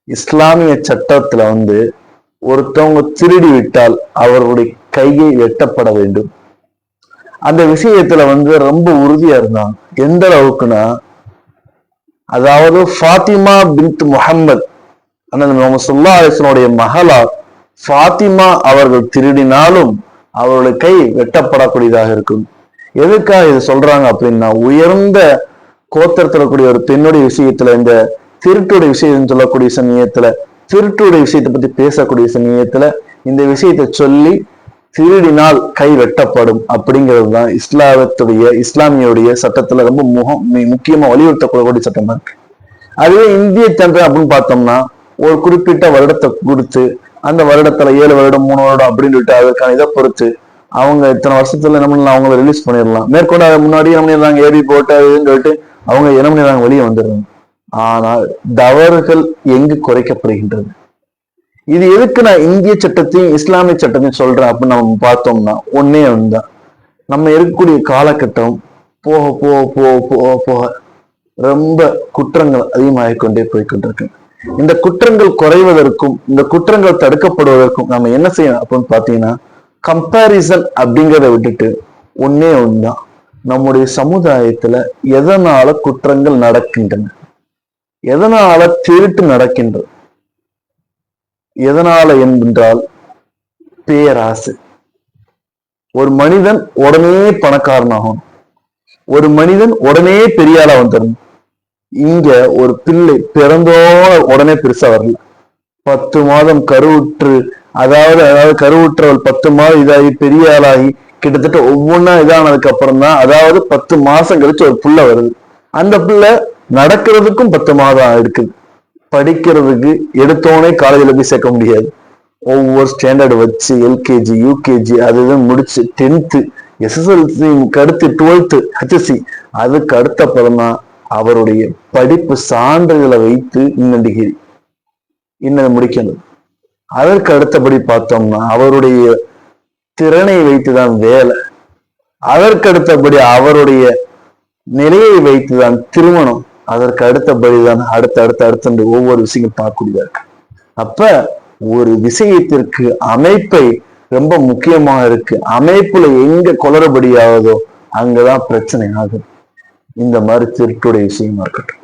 இஸ்லாமிய சட்டத்துல ஒருத்தவங்க திருடி விட்டால் அவர்களுடைய கையை வெட்டப்பட வேண்டும். அந்த விஷயத்துல ரொம்ப உறுதியா இருந்தாங்க. எந்த அளவுக்குன்னா, அதாவது ஃபாத்திமா பின்த் முஹம்மது முஹம்மது ஸல்லல்லாஹு அலைஹி வஸல்லம் மகளா ஃபாத்திமா அவர்கள் திருடினாலும் அவருடைய கை வெட்டப்படக்கூடியதாக இருக்கும். எதுக்காக இது சொல்றாங்க அப்படின்னா, உயர்ந்த கோத்திரத்துல கூடிய ஒரு பெண்ணுடைய விஷயத்துல, இந்த திருட்டுடைய விஷயம் சொல்லக்கூடிய சமயத்துல, திருட்டுடைய விஷயத்தை பத்தி பேசக்கூடிய சமயத்துல இந்த விஷயத்தை சொல்லி திருடினால் கை வெட்டப்படும் அப்படிங்கிறது தான் இஸ்லாமியுடைய சட்டத்துல ரொம்ப முக்கியமா வலியுறுத்தக்கூடிய சட்டம் தான். அதுவே இந்திய சட்டம் அப்படின்னு பார்த்தோம்னா, ஒரு குறிப்பிட்ட வருடத்தை கொடுத்து அந்த வருடத்துல 7 வருடம் 3 வருடம் அப்படின்னு சொல்லிட்டு அதற்கான இதை பொறுத்து அவங்க இத்தனை வருஷத்துல என்ன பண்ணலாம், அவங்களை ரிலீஸ் பண்ணிடலாம். மேற்கொண்டு அதை முன்னாடியே என்ன பண்ணிடுறாங்க, ஏறி போட்டு அதுன்னு சொல்லிட்டு அவங்க என்ன பண்ணிடுறாங்க, வெளியே வந்துடுறாங்க. ஆனால் தவறுகள் எங்கு குறைக்கப்படுகின்றது? இது எதுக்கு நான் இந்திய சட்டத்தையும் இஸ்லாமிய சட்டத்தையும் சொல்றேன் அப்படின்னு நம்ம பார்த்தோம்னா, ஒன்னே ஒன்றுதான். நம்ம இருக்கக்கூடிய காலகட்டம் போக போக போக போக போக ரொம்ப குற்றங்கள் அதிகமாகிக்கொண்டே போய்கொண்டிருக்கு. இந்த குற்றங்கள் குறைவதற்கும் இந்த குற்றங்கள் தடுக்கப்படுவதற்கும் நம்ம என்ன செய்யணும் அப்படின்னு பார்த்தீங்கன்னா, கம்பேரிசன் அப்படிங்கிறத விட்டுட்டு ஒன்னே ஒண்ணுதான், நம்முடைய சமுதாயத்துல எதனால குற்றங்கள் நடக்கின்றன, எதனால திருட்டு நடக்கின்றது, எதனால என்றால் பேராசை. ஒரு மனிதன் உடனே பணக்காரனாகும், ஒரு மனிதன் உடனே பெரிய ஆளா வந்துடணும். இங்க ஒரு பிள்ளை பிறந்தோட உடனே பெருசா வரல. 10 மாதம் கருவுற்று, அதாவது கருவுற்றவள் 10 மாதம் இதாகி பெரிய ஆளாகி கிட்டத்தட்ட ஒவ்வொன்னா இதானதுக்கு அப்புறம் தான், அதாவது 10 மாசம் கழிச்சு ஒரு புள்ள வருது. அந்த புள்ள நடக்கிறதுக்கும் 10 மாதம் இருக்குது. படிக்கிறதுக்கு எடுத்தோடனே காலேஜில் போய் சேர்க்க முடியாது. ஒவ்வொரு ஸ்டாண்டர்டு வச்சு எல்கேஜி யூகேஜி அது முடிச்சு 10th SSLC அடுத்து 12th HSC அதுக்கு அடுத்த அப்புறம் தான் அவருடைய படிப்பு சான்றிதழை வைத்து இன்னும் டிகிரி இன்னும் முடிக்கணும். அதற்கு அடுத்தபடி பார்த்தோம்னா அவருடைய திறனை வைத்துதான் வேலை, அதற்கு அடுத்தபடி அவருடைய நிலையை வைத்துதான் திருமணம், அதற்கு அடுத்தபடிதான் அடுத்த ஒவ்வொரு விஷயம் பார்க்கக்கூடியதா இருக்கு. அப்ப ஒரு விஷயத்திற்கு அமைப்பை ரொம்ப முக்கியமாக இருக்கு. அமைப்புல எங்க குளறுபடியாவதோ அங்கதான் பிரச்சனை ஆகுது. இந்த மாதிரி திருட்டுடைய விஷயமா இருக்கட்டும்.